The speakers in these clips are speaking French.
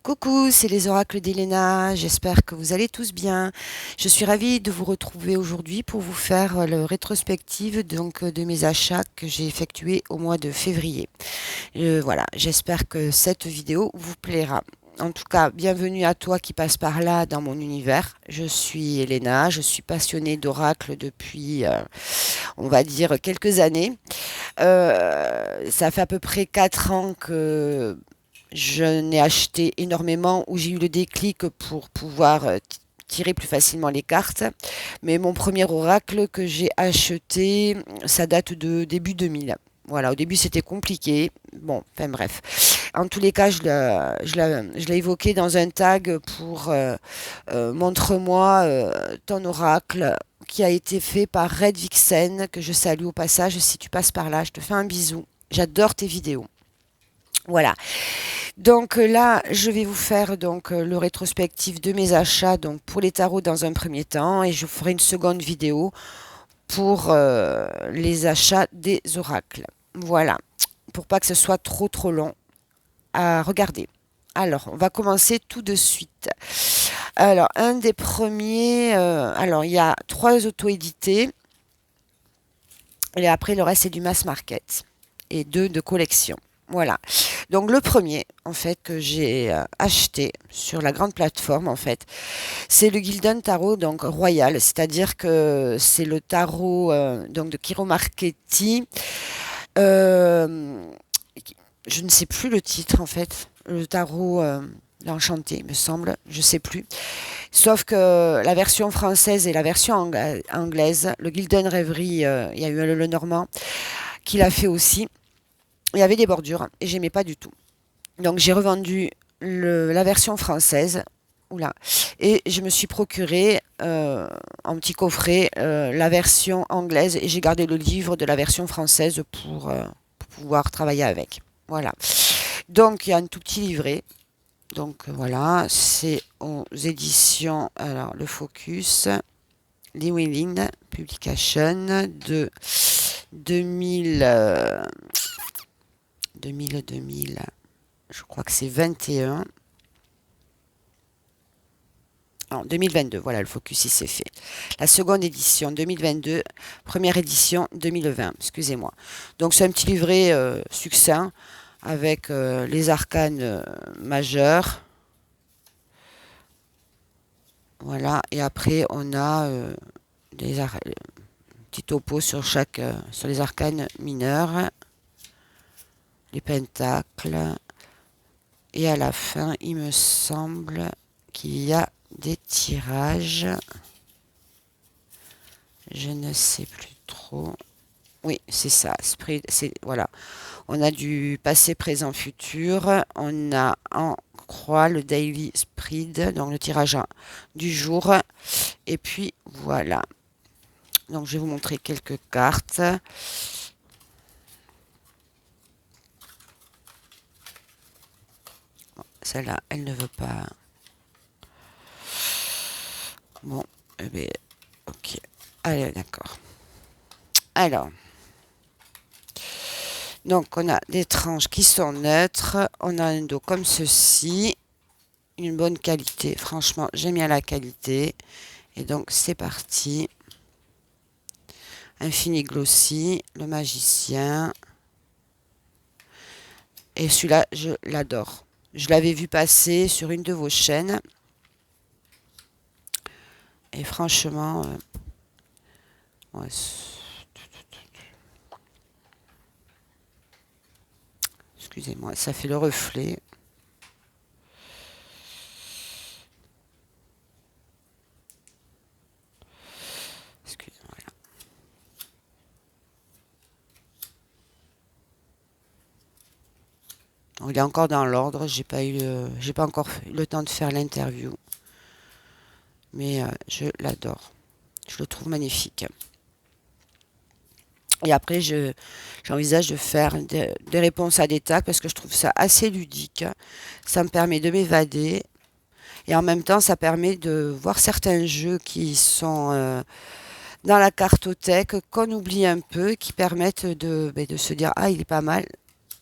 Coucou, c'est les oracles d'Elena. J'espère que vous allez tous bien. Je suis ravie de vous retrouver aujourd'hui pour vous faire le rétrospective de mes achats que j'ai effectués au mois de février. Voilà, j'espère que cette vidéo vous plaira. En tout cas, bienvenue à toi qui passe par là dans mon univers. Je suis Elena, je suis passionnée d'oracles depuis, on va dire, quelques années. Ça fait à peu près 4 ans que je n'ai acheté énormément, où j'ai eu le déclic pour pouvoir tirer plus facilement les cartes. Mais mon premier oracle que j'ai acheté, ça date de début 2000. Voilà, au début c'était compliqué. Bon, enfin bref. En tous les cas, je l'ai évoqué dans un tag pour montre-moi ton oracle qui a été fait par Red Vixen, que je salue au passage. Si tu passes par là, je te fais un bisou. J'adore tes vidéos. Voilà. Donc là, je vais vous faire le rétrospectif de mes achats donc pour les tarots dans un premier temps, et je ferai une seconde vidéo pour les achats des oracles. Voilà, pour pas que ce soit trop long à regarder. Alors, on va commencer tout de suite. Alors, un des premiers, alors il y a 3 auto-édités, et après le reste c'est du mass market et 2 de collection. Voilà. Donc le premier, en fait, que j'ai acheté sur la grande plateforme, en fait, c'est le Gildan Tarot, donc royal, c'est-à-dire que c'est le tarot donc de Kiro Marchetti. Euh, je ne sais plus le titre, en fait. Le tarot l'Enchanté, me semble, je sais plus. Sauf que la version française et la version anglaise, le Gildan Reverie, il y a eu le Normand qui l'a fait aussi. Il y avait des bordures et j'aimais pas du tout. Donc j'ai revendu la version française. Oula. Et je me suis procuré en petit coffret la version anglaise, et j'ai gardé le livre de la version française pour pouvoir travailler avec. Voilà. Donc il y a un tout petit livret. Donc voilà, c'est aux éditions, alors le Focus, Llewellyn Publication de 2000, 2000, je crois que c'est 21. Non, 2022, voilà, le focus il s'est fait. La seconde édition 2022, première édition 2020, excusez-moi. Donc c'est un petit livret succinct avec les arcanes majeurs. Voilà, et après on a des petits topos sur sur les arcanes mineurs, les pentacles. Et à la fin, il me semble qu'il y a des tirages. Je ne sais plus trop. Oui, c'est ça. Voilà. On a du passé, présent, futur. On a en croix le Daily Spread, donc le tirage du jour. Et puis voilà. Donc je vais vous montrer quelques cartes. Bon, celle-là, elle ne veut pas. Bon, eh bien, ok. Allez, d'accord. Alors, donc on a des tranches qui sont neutres. On a un dos comme ceci. Une bonne qualité. Franchement, j'aime bien la qualité. Et donc, c'est parti. Infini Glossy, le magicien. Et celui-là, je l'adore. Je l'avais vu passer sur une de vos chaînes. Et franchement, ouais, excusez-moi, ça fait le reflet. Excusez-moi. Donc, il est encore dans l'ordre. J'ai pas encore eu le temps de faire l'interview. Mais je l'adore. Je le trouve magnifique. Et après, j'envisage de faire des réponses à des tags parce que je trouve ça assez ludique. Ça me permet de m'évader. Et en même temps, ça permet de voir certains jeux qui sont dans la cartothèque, qu'on oublie un peu, qui permettent de se dire, ah, il est pas mal.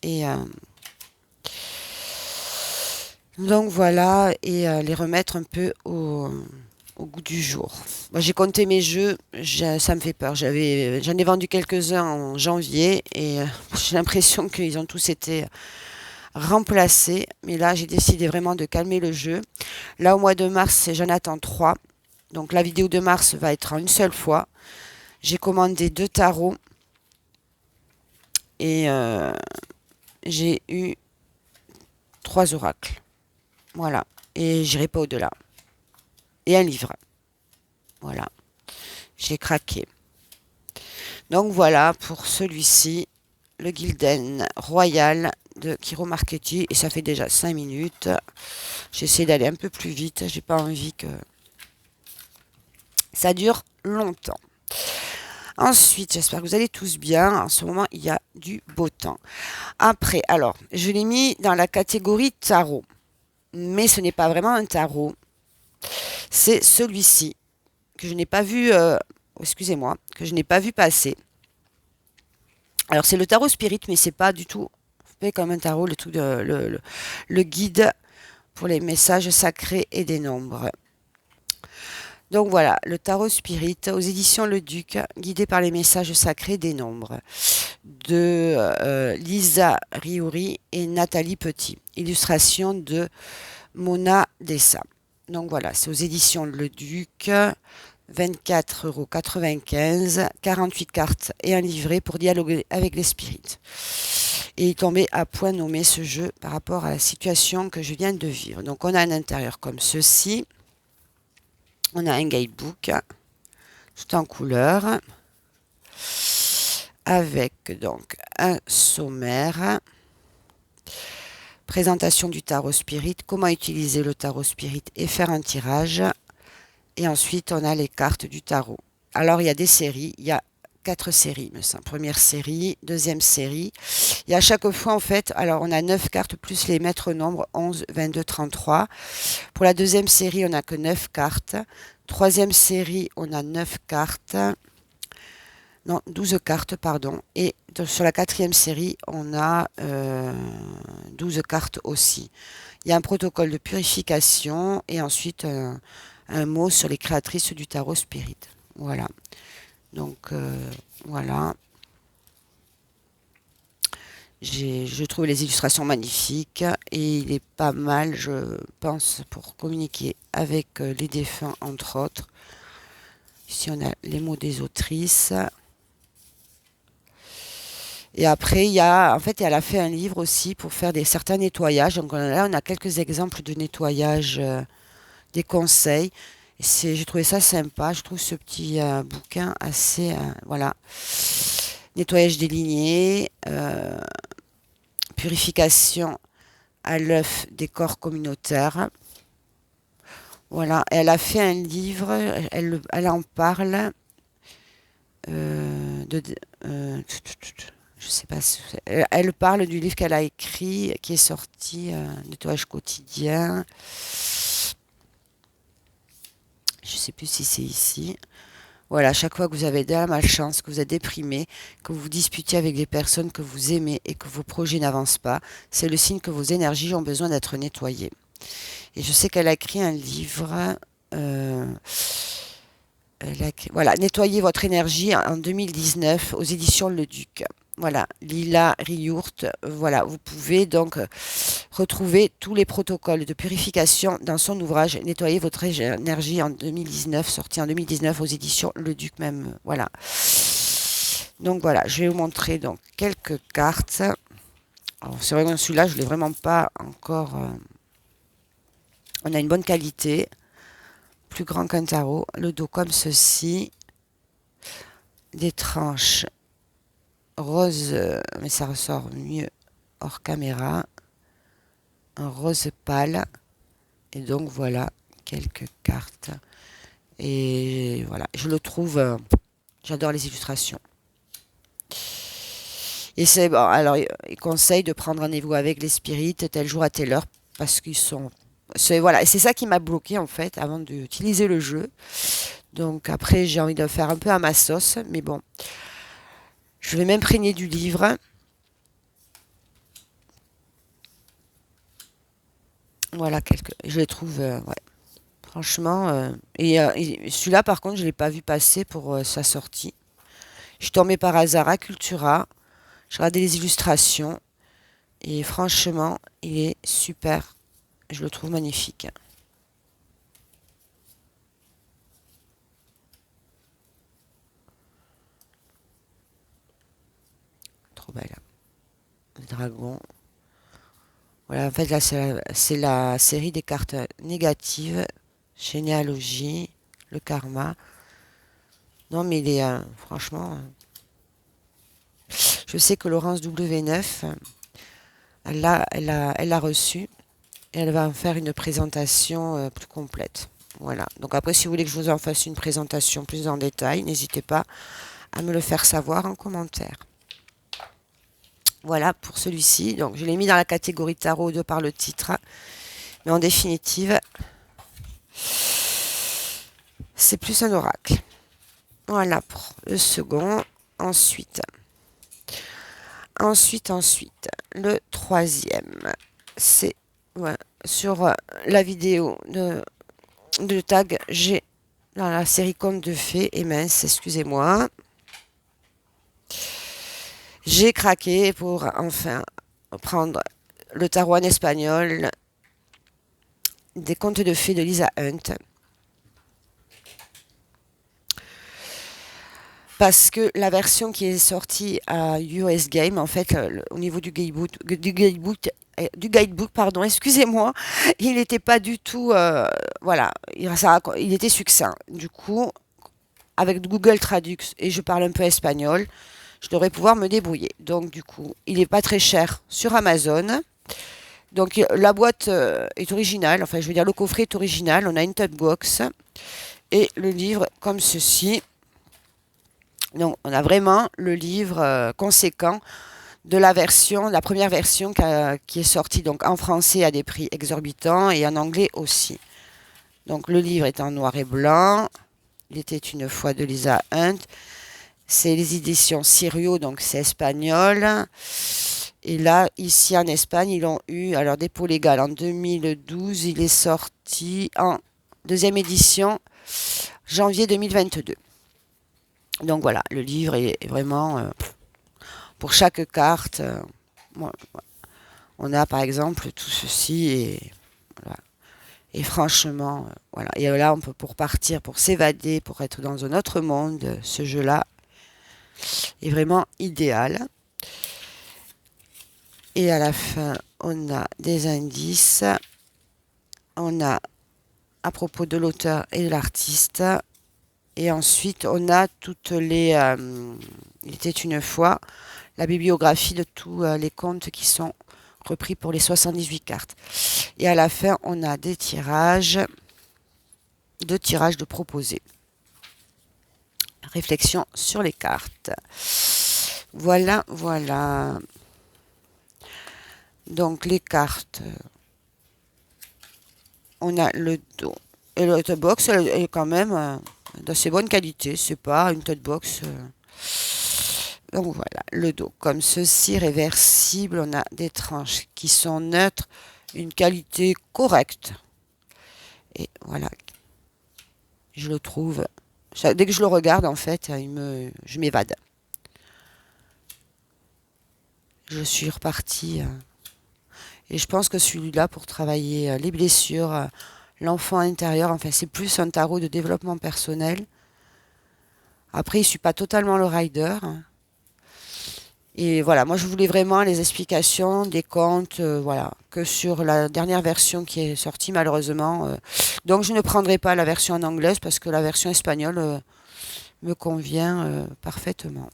Et Donc voilà, et les remettre un peu au goût du jour. Moi, j'ai compté mes jeux, ça me fait peur. J'en ai vendu quelques-uns en janvier et j'ai l'impression qu'ils ont tous été remplacés. Mais là, j'ai décidé vraiment de calmer le jeu. Là, au mois de mars, j'en attends 3. Donc la vidéo de mars va être en une seule fois. J'ai commandé 2 tarots et j'ai eu 3 oracles. Voilà. Et j'irai pas au-delà. Et un livre. Voilà. J'ai craqué. Donc voilà pour celui-ci, le Gilden Royal de Kiro Marchetti. Et ça fait déjà 5 minutes. J'essaie d'aller un peu plus vite. J'ai pas envie que ça dure longtemps. Ensuite, j'espère que vous allez tous bien. En ce moment, il y a du beau temps. Après, alors, je l'ai mis dans la catégorie tarot. Mais ce n'est pas vraiment un tarot. C'est celui-ci que je n'ai pas vu, excusez-moi, que je n'ai pas vu passer. Alors c'est le tarot spirit, mais c'est pas du tout fait comme un tarot, le truc le guide pour les messages sacrés et des nombres. Donc voilà, le tarot spirit aux éditions Le Duc, guidé par les messages sacrés des nombres, de Lisa Riouri et Nathalie Petit. Illustration de Mona Dessa. Donc voilà, c'est aux éditions Le Duc. 24,95 €, 48 cartes et un livret pour dialoguer avec les spirites. Et il tombait à point nommé ce jeu par rapport à la situation que je viens de vivre. Donc on a un intérieur comme ceci. On a un guidebook tout en couleur avec donc un sommaire. Présentation du tarot spirit, comment utiliser le tarot spirit et faire un tirage. Et ensuite, on a les cartes du tarot. Alors, il y a des séries. Il y a 4 séries, me semble. Première série, deuxième série. Et à chaque fois, en fait, alors on a 9 cartes plus les maîtres nombres 11, 22, 33. Pour la deuxième série, on n'a que 9 cartes. Troisième série, on a 9 cartes. Non, 12 cartes, pardon. Et sur la quatrième série, on a 12 cartes aussi. Il y a un protocole de purification et ensuite un mot sur les créatrices du tarot spirit. Voilà. Donc voilà. Je trouve les illustrations magnifiques et il est pas mal, je pense, pour communiquer avec les défunts, entre autres. Ici, on a les mots des autrices. Et après, en fait, elle a fait un livre aussi pour faire certains nettoyages. Donc là, on a quelques exemples de nettoyage, des conseils. J'ai trouvé ça sympa. Je trouve ce petit bouquin assez, voilà. Nettoyage des lignées, purification à l'œuf des corps communautaires. Voilà, elle a fait un livre, elle en parle. euh, de, je sais pas si elle parle du livre qu'elle a écrit, qui est sorti, Nettoyage quotidien. Je sais plus si c'est ici. Voilà, à chaque fois que vous avez de la malchance, que vous êtes déprimé, que vous vous disputez avec des personnes que vous aimez et que vos projets n'avancent pas, c'est le signe que vos énergies ont besoin d'être nettoyées. Et je sais qu'elle a écrit un livre. euh, voilà, nettoyez votre énergie en 2019 aux éditions Le Duc. Voilà, Lila Riourt. Voilà, vous pouvez donc retrouver tous les protocoles de purification dans son ouvrage Nettoyez votre énergie en 2019, sorti en 2019 aux éditions Le Duc même. Voilà. Donc voilà, je vais vous montrer donc quelques cartes. C'est vrai que celui-là, je ne l'ai vraiment pas encore. On a une bonne qualité, plus grand qu'un tarot. Le dos comme ceci, des tranches rose, mais ça ressort mieux hors caméra, un rose pâle. Et donc voilà quelques cartes. Et voilà, je le trouve, j'adore les illustrations. Et c'est bon, alors il conseille de prendre rendez-vous avec les spirites tel jour à telle heure parce qu'ils sont. Voilà, et c'est ça qui m'a bloqué en fait avant d'utiliser le jeu. Donc après, j'ai envie de faire un peu à ma sauce, mais bon, je vais m'imprégner du livre. Voilà, je les trouve, ouais, franchement. Et celui-là, par contre, je ne l'ai pas vu passer pour sa sortie. Je suis tombée par hasard à Cultura. Je regardais les illustrations. Et franchement, il est super. Je le trouve magnifique. Trop belle. Le dragon. Voilà, en fait, là, c'est la série des cartes négatives. Généalogie, le karma. Non, mais il est, franchement, je sais que Laurence W9, elle l'a reçu et elle va en faire une présentation plus complète. Voilà. Donc après, si vous voulez que je vous en fasse une présentation plus en détail, n'hésitez pas à me le faire savoir en commentaire. Voilà pour celui-ci. Donc je l'ai mis dans la catégorie tarot de par le titre. Mais en définitive, c'est plus un oracle. Voilà pour le second. Ensuite, le troisième, c'est ouais, sur la vidéo de tag G dans la série Contes de fées et mince, excusez-moi. J'ai craqué pour enfin prendre le tarot en espagnol des Contes de fées de Lisa Hunt. Parce que la version qui est sortie à US Game, en fait, au niveau du guidebook, pardon, excusez-moi, il n'était pas du tout, voilà, il était succinct. Du coup, avec Google Traduc et je parle un peu espagnol, je devrais pouvoir me débrouiller. Donc, du coup, il n'est pas très cher sur Amazon. Donc, la boîte est originale, enfin, je veux dire, le coffret est original. On a une tote box et le livre comme ceci. Donc, on a vraiment le livre conséquent de la première version qui est sortie donc en français à des prix exorbitants et en anglais aussi. Donc, le livre est en noir et blanc. Il était une fois de Lisa Hunt. C'est les éditions Sirio, donc c'est espagnol. Et là, ici en Espagne, ils l'ont eu, alors dépôt légal en 2012. Il est sorti en deuxième édition, janvier 2022. Donc voilà, le livre est vraiment pour chaque carte. On a par exemple tout ceci et voilà. Et franchement, voilà. Et là, on peut pour partir, pour s'évader, pour être dans un autre monde, ce jeu-là est vraiment idéal. Et à la fin, on a des indices. On a à propos de l'auteur et de l'artiste. Et ensuite, on a toutes les... il était une fois la bibliographie de tous les contes qui sont repris pour les 78 cartes. Et à la fin, on a deux tirages de proposés. Réflexion sur les cartes. Voilà, voilà. Donc les cartes, on a le dos. Et le tote box, elle est quand même d'assez bonne qualité. C'est pas une tote box. Donc voilà, le dos comme ceci, réversible. On a des tranches qui sont neutres, une qualité correcte. Et voilà, je le trouve. Dès que je le regarde, en fait, je m'évade. Je suis repartie. Et je pense que celui-là, pour travailler les blessures, l'enfant intérieur, enfin, c'est plus un tarot de développement personnel. Après, il ne suit pas totalement le rider. Et voilà, moi je voulais vraiment les explications des contes, voilà, que sur la dernière version qui est sortie malheureusement. Donc je ne prendrai pas la version en anglaise parce que la version espagnole me convient parfaitement.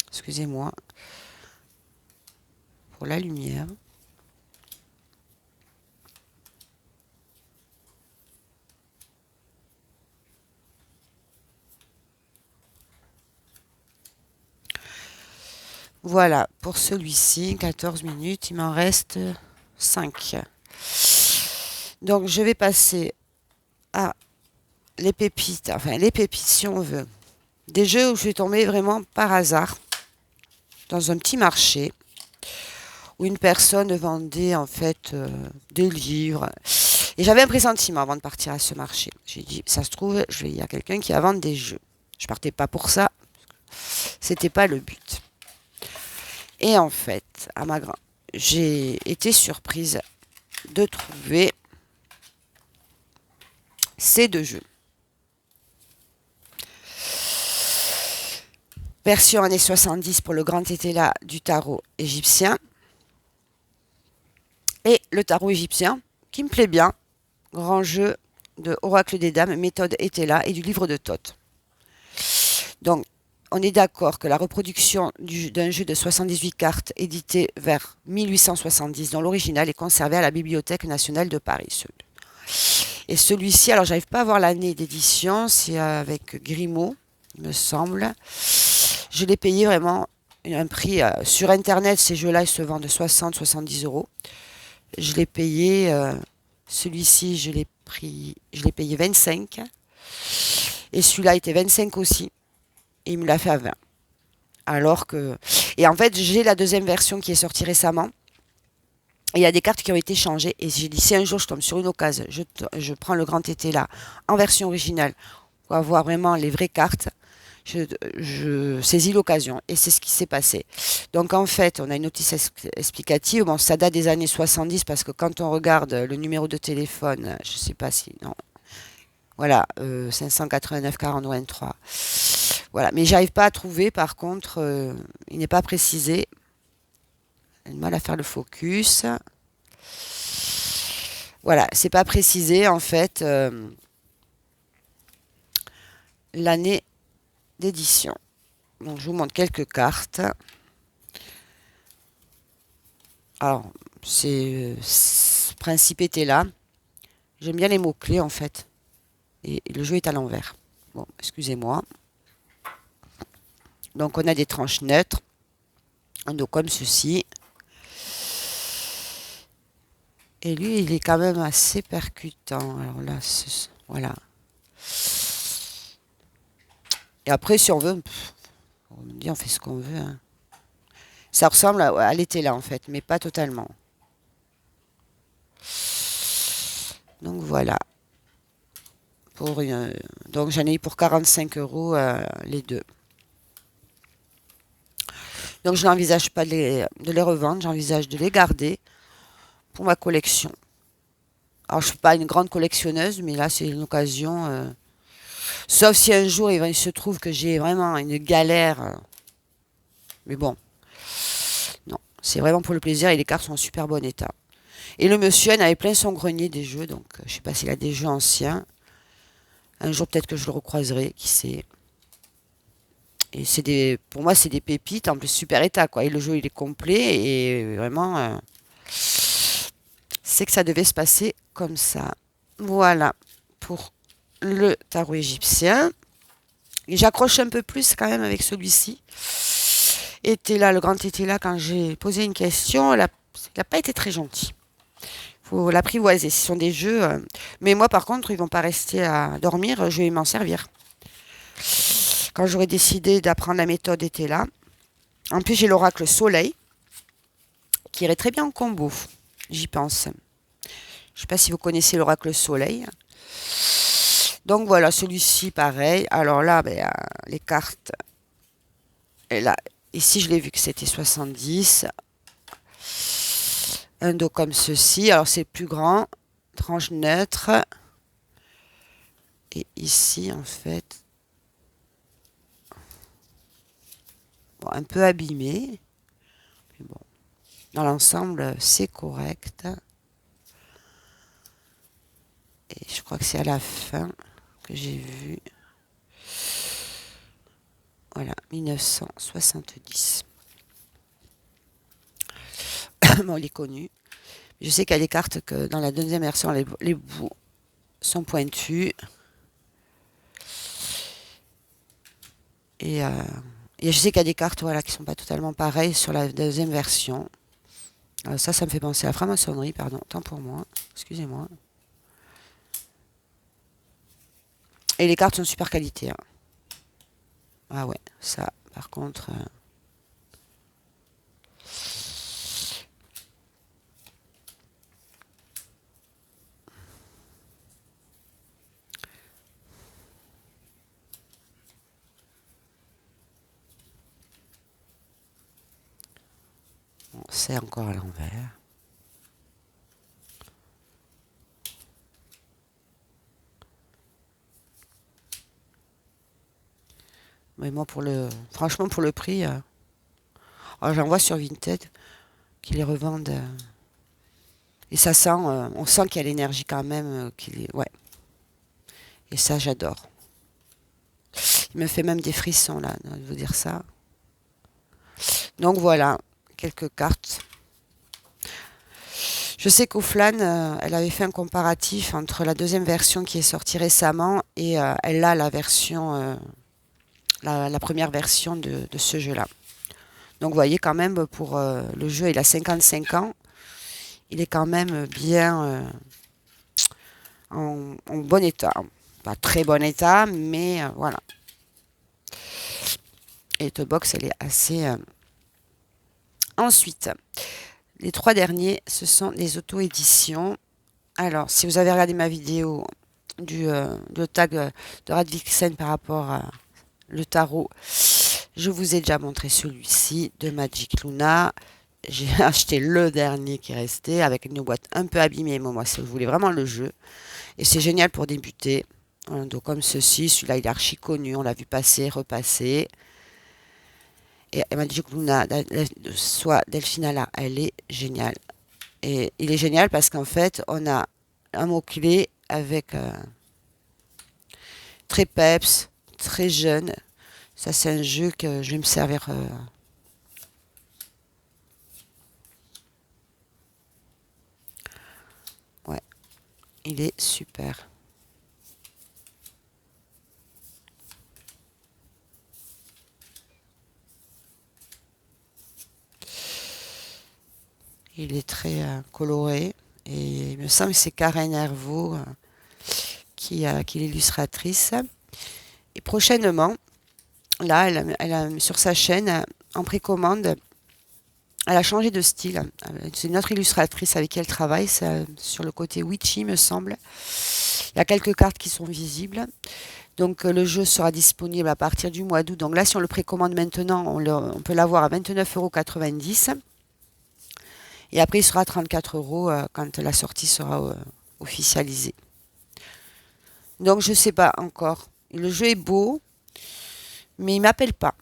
Excusez-moi pour la lumière. Voilà, pour celui-ci, 14 minutes, il m'en reste 5. Donc je vais passer à les pépites si on veut. Des jeux où je suis tombée vraiment par hasard. dans un petit marché où une personne vendait en fait des livres. Et j'avais un pressentiment avant de partir à ce marché. J'ai dit, ça se trouve, il y a quelqu'un qui va vendre des jeux. Je partais pas pour ça, c'était pas le but. Et en fait, j'ai été surprise de trouver ces deux jeux. Version années 70 pour le grand étéla du tarot égyptien. Et le tarot égyptien, qui me plaît bien, grand jeu de Oracle des Dames, méthode étéla et du livre de Thoth. Donc, on est d'accord que la reproduction d'un jeu de 78 cartes édité vers 1870, dont l'original est conservé à la Bibliothèque nationale de Paris. Et celui-ci, alors j'arrive pas à voir l'année d'édition, c'est avec Grimaud, il me semble. Je l'ai payé vraiment un prix. Sur Internet, ces jeux-là, ils se vendent 60-70 euros. Je l'ai payé, celui-ci, je l'ai payé 25. Et celui-là était 25 aussi. Et il me l'a fait à 20. Alors que. Et en fait, j'ai la deuxième version qui est sortie récemment. Et il y a des cartes qui ont été changées. Et j'ai dit, si un jour je tombe sur une occasion, je prends le grand été là, en version originale, pour avoir vraiment les vraies cartes, je saisis l'occasion. Et c'est ce qui s'est passé. Donc en fait, on a une notice explicative. Bon, ça date des années 70 parce que quand on regarde le numéro de téléphone, je ne sais pas si. Non. Voilà, 589 40 23. Voilà, mais j'arrive pas à trouver. Par contre, il n'est pas précisé. J'ai du mal à faire le focus. Voilà, c'est pas précisé en fait l'année d'édition. Donc je vous montre quelques cartes. Alors, principe était là. J'aime bien les mots-clés en fait. Et le jeu est à l'envers. Bon, excusez-moi. Donc on a des tranches neutres. Un dos comme ceci. Et lui, il est quand même assez percutant. Alors là, voilà. Et après, si on veut, on dit on fait ce qu'on veut. Hein. Ça ressemble à l'été là en fait, mais pas totalement. Donc voilà. Donc j'en ai eu pour 45 euros les deux. Donc je n'envisage pas de les revendre, j'envisage de les garder pour ma collection. Alors je ne suis pas une grande collectionneuse, mais là c'est une occasion. Sauf si un jour il se trouve que j'ai vraiment une galère. Mais bon, non, c'est vraiment pour le plaisir et les cartes sont en super bon état. Et le monsieur en avait plein son grenier des jeux, donc je ne sais pas s'il a des jeux anciens. Un jour peut-être que je le recroiserai, qui sait. Et pour moi c'est des pépites, en plus super état quoi. Et le jeu il est complet et vraiment, c'est que ça devait se passer comme ça. Voilà pour le tarot égyptien. Et j'accroche un peu plus quand même avec celui-ci. Était là, le grand était là quand j'ai posé une question. Il n'a pas été très gentil. Il faut l'apprivoiser. Ce sont des jeux. Mais moi, par contre, ils vont pas rester à dormir. Je vais m'en servir. Quand j'aurai décidé d'apprendre la méthode, était là. En plus, j'ai l'oracle Soleil qui irait très bien en combo. J'y pense. Je ne sais pas si vous connaissez l'oracle Soleil. Donc voilà, celui-ci, pareil. Alors là, ben, les cartes. Et là, ici, je l'ai vu que c'était 70. Un dos comme ceci. Alors, c'est plus grand. Tranche neutre. Et ici, en fait, bon, un peu abîmé. Mais bon, dans l'ensemble, c'est correct. Et je crois que c'est à la fin que j'ai vu. Voilà, 1970. Bon, il est connu. Je sais qu'il y a des cartes que dans la deuxième version, les bouts sont pointus. Et je sais qu'il y a des cartes voilà, qui ne sont pas totalement pareilles sur la deuxième version. Ça me fait penser à la franc-maçonnerie, pardon, tant pour moi. Excusez-moi. Et les cartes sont de super qualité. Hein. Ah ouais, ça, par contre, c'est encore à l'envers. Mais moi, franchement, pour le prix, j'en vois sur Vinted qui les revendent. Et ça sent, on sent qu'il y a l'énergie quand même. Ouais. Et ça, j'adore. Il me fait même des frissons, là, de vous dire ça. Donc voilà, quelques cartes. Je sais qu'Ouflane, elle avait fait un comparatif entre la deuxième version qui est sortie récemment et elle a la version, la première version de ce jeu-là. Donc vous voyez quand même, pour le jeu, il a 55 ans. Il est quand même bien en bon état. Pas très bon état, mais voilà. Et cette box, elle est assez... Ensuite, les trois derniers, ce sont les auto-éditions. Alors, si vous avez regardé ma vidéo du tag de Radvixen par rapport à le tarot, je vous ai déjà montré celui-ci de Magic Luna. J'ai acheté le dernier qui restait avec une boîte un peu abîmée, mais moi, si vous voulez vraiment le jeu. Et c'est génial pour débuter. Donc, comme ceci, celui-là, il est archi connu. On l'a vu passer, repasser. Et Magic Luna, soit Delphina là, elle est géniale. Et il est génial parce qu'en fait, on a un mot-clé avec très peps, très jeune. Ça, c'est un jeu que je vais me servir. Ouais, il est super. Il est très coloré. Et il me semble que c'est Karen Hervaux qui est l'illustratrice. Et prochainement, là, sur sa chaîne, en précommande, elle a changé de style. C'est une autre illustratrice avec qui elle travaille. C'est sur le côté witchy, me semble. Il y a quelques cartes qui sont visibles. Donc le jeu sera disponible à partir du mois d'août. Donc là, si on le précommande maintenant, on peut l'avoir à 29,90 €. Et après, il sera à 34 € quand la sortie sera officialisée. Donc je ne sais pas encore. Le jeu est beau, mais il ne m'appelle pas.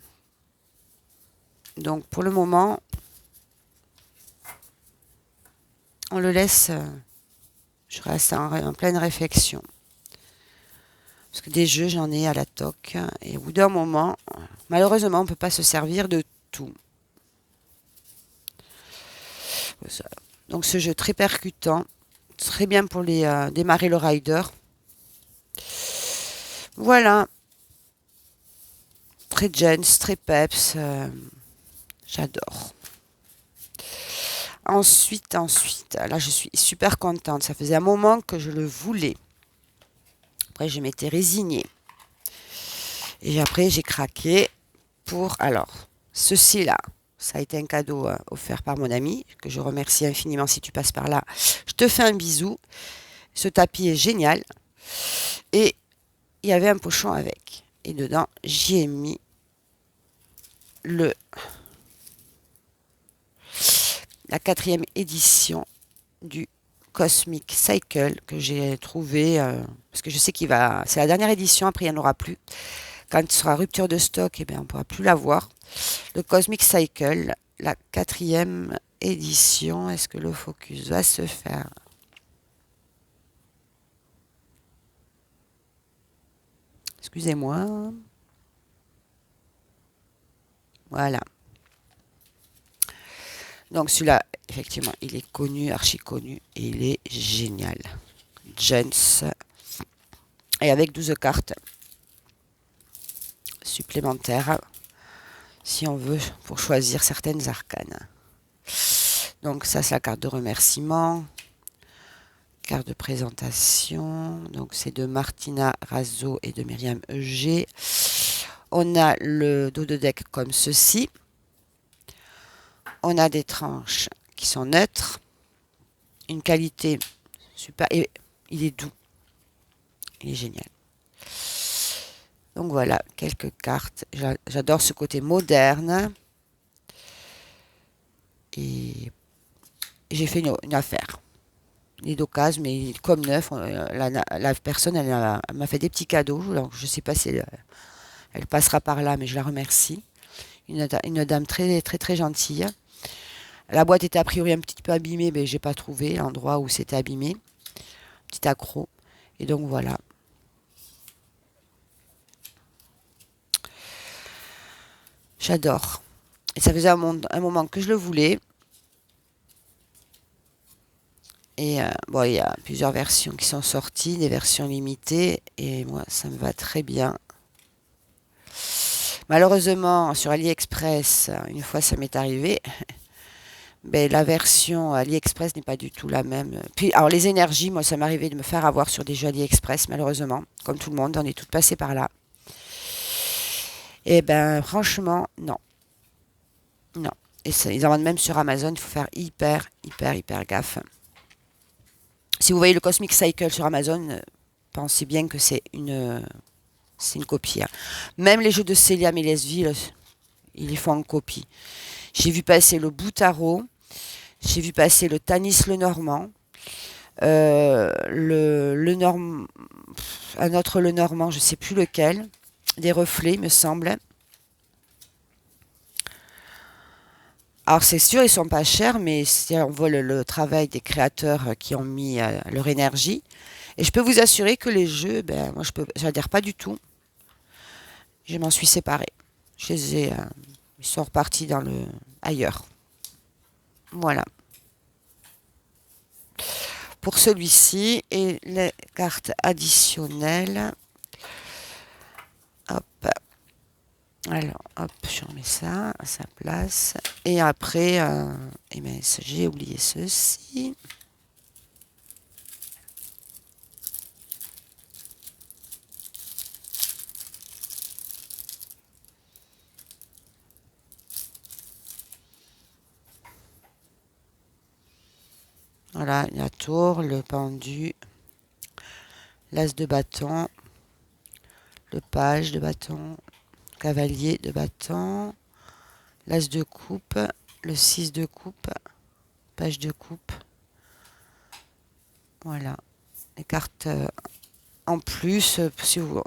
Donc pour le moment, on le laisse. Je reste en pleine réflexion. Parce que des jeux, j'en ai à la toque. Et au bout d'un moment, malheureusement, on ne peut pas se servir de tout. Donc ce jeu très percutant. Très bien pour démarrer le rider. Voilà. Très gens, très peps. J'adore. Ensuite, là je suis super contente. Ça faisait un moment que je le voulais. Après, je m'étais résignée. Et après, j'ai craqué pour... Alors, ceci-là, ça a été un cadeau offert par mon ami, que je remercie infiniment si tu passes par là. Je te fais un bisou. Ce tapis est génial. Et il y avait un pochon avec. Et dedans, j'y ai mis la 4e édition du Cosmic Cycle que j'ai trouvé, parce que je sais c'est la dernière édition, après il n'y en aura plus. Quand il sera rupture de stock, eh bien, on ne pourra plus l'avoir. Le Cosmic Cycle, la 4e édition. Est-ce que le focus va se faire? Excusez-moi. Voilà. Donc celui-là, effectivement, il est connu, archi connu, et il est génial. Gens. Et avec 12 cartes supplémentaires, si on veut, pour choisir certaines arcanes. Donc ça, c'est la carte de remerciement. Carte de présentation. Donc c'est de Martina Razzo et de Myriam Eugé. On a le dos de deck comme ceci. On a des tranches qui sont neutres. Une qualité super. Et il est doux. Il est génial. Donc voilà, quelques cartes. J'adore ce côté moderne. Et j'ai fait une affaire. Il est d'occasion, mais comme neuf, la personne, elle m'a fait des petits cadeaux. Alors, je sais pas si elle passera par là, mais je la remercie. Une dame très, très, très gentille. La boîte était a priori un petit peu abîmée, mais j'ai pas trouvé l'endroit où c'était abîmé. Petit accroc. Et donc voilà. J'adore. Et ça faisait un moment que je le voulais. Et bon, il y a plusieurs versions qui sont sorties, des versions limitées. Et moi, ça me va très bien. Malheureusement, sur AliExpress, une fois ça m'est arrivé, ben, la version AliExpress n'est pas du tout la même. Puis, alors les énergies, moi, ça m'est arrivé de me faire avoir sur des jeux AliExpress, malheureusement. Comme tout le monde, on est toutes passées par là. Et ben, franchement, non. Non. Et ça, ils en vendent même sur Amazon, il faut faire hyper, hyper, hyper gaffe. Si vous voyez le Cosmic Cycle sur Amazon, pensez bien que c'est une copie, hein. Même les jeux de Célia Mélesville, ils les font en copie. J'ai vu passer le Boutaro, j'ai vu passer le Tanis le Normand, le Norm, un autre le Normand, je ne sais plus lequel, des reflets, me semble. Alors c'est sûr, ils sont pas chers, mais on voit le travail des créateurs qui ont mis leur énergie. Et je peux vous assurer que les jeux, ben moi j'adhère pas du tout. Je m'en suis séparée. Je les ai, ils sont repartis dans le ailleurs. Voilà. Pour celui-ci et les cartes additionnelles. Hop. Alors, hop, je remets ça à sa place. Et après, eh ben, j'ai oublié ceci. Voilà, la tour, le pendu, l'as de bâton, le page de bâton, cavalier de bâton, l'as de coupe, le 6 de coupe, page de coupe. Voilà. Les cartes en plus, si vous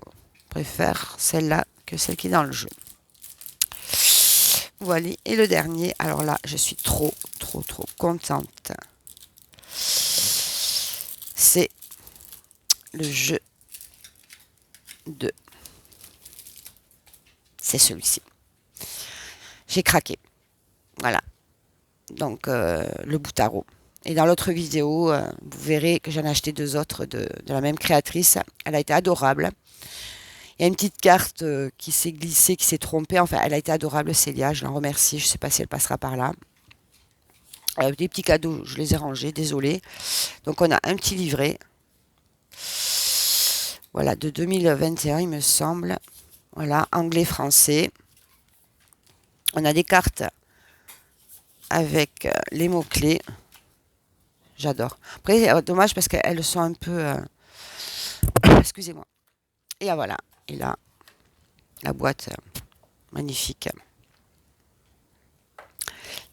préférez celle-là que celle qui est dans le jeu. Voilà. Et le dernier, alors là, je suis trop, trop, trop contente. C'est le jeu de... C'est celui-ci. J'ai craqué. Voilà. Donc, le Boutaro. Et dans l'autre vidéo, vous verrez que j'en ai acheté deux autres de la même créatrice. Elle a été adorable. Il y a une petite carte qui s'est glissée, qui s'est trompée. Enfin, elle a été adorable, Célia. Je l'en remercie. Je ne sais pas si elle passera par là. Des petits cadeaux, je les ai rangés. Désolée. Donc, on a un petit livret. Voilà, de 2021, il me semble. Voilà, anglais-français. On a des cartes avec les mots-clés. J'adore. Après, dommage parce qu'elles sont un peu... excusez-moi. Et voilà. Et là, la boîte, magnifique.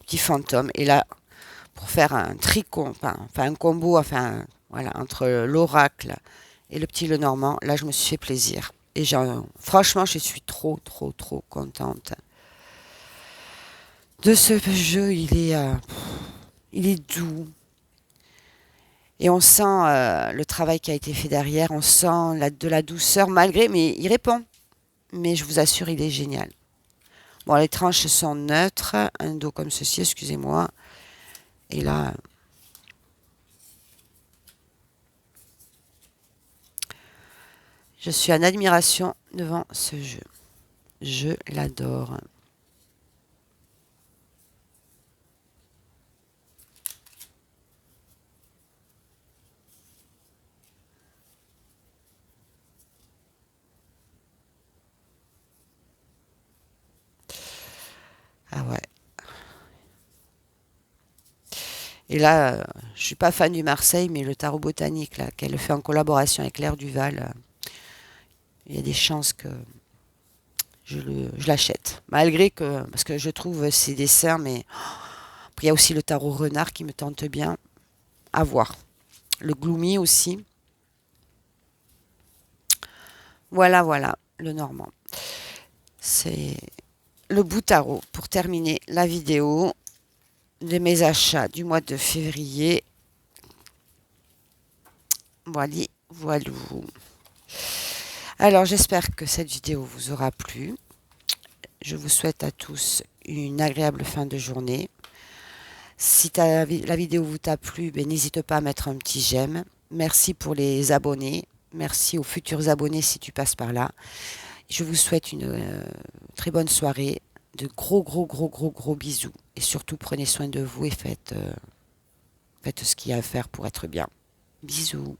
Petit fantôme. Et là, pour faire un tricot, enfin un combo, enfin, voilà, entre l'oracle et le petit Lenormand, là, je me suis fait plaisir. Et franchement, je suis trop, trop, trop contente de ce jeu. Il est doux. Et on sent le travail qui a été fait derrière. On sent de la douceur, malgré, mais il répond. Mais je vous assure, il est génial. Bon, les tranches sont neutres. Un dos comme ceci, excusez-moi. Et là, je suis en admiration devant ce jeu. Je l'adore. Ah ouais. Et là, je suis pas fan du Marseille, mais le tarot botanique là, qu'elle fait en collaboration avec Claire Duval, il y a des chances que je l'achète. Malgré que, parce que je trouve ses dessins, mais Il y a aussi le tarot renard qui me tente bien à voir. Le gloomy aussi. Voilà, voilà, le normand. C'est le bout tarot pour terminer la vidéo de mes achats du mois de février. Voilà, voilà. Alors j'espère que cette vidéo vous aura plu. Je vous souhaite à tous une agréable fin de journée. Si la vidéo vous a plu, ben, n'hésite pas à mettre un petit j'aime. Merci pour les abonnés. Merci aux futurs abonnés si tu passes par là. Je vous souhaite une très bonne soirée. De gros bisous. Et surtout, prenez soin de vous et faites ce qu'il y a à faire pour être bien. Bisous.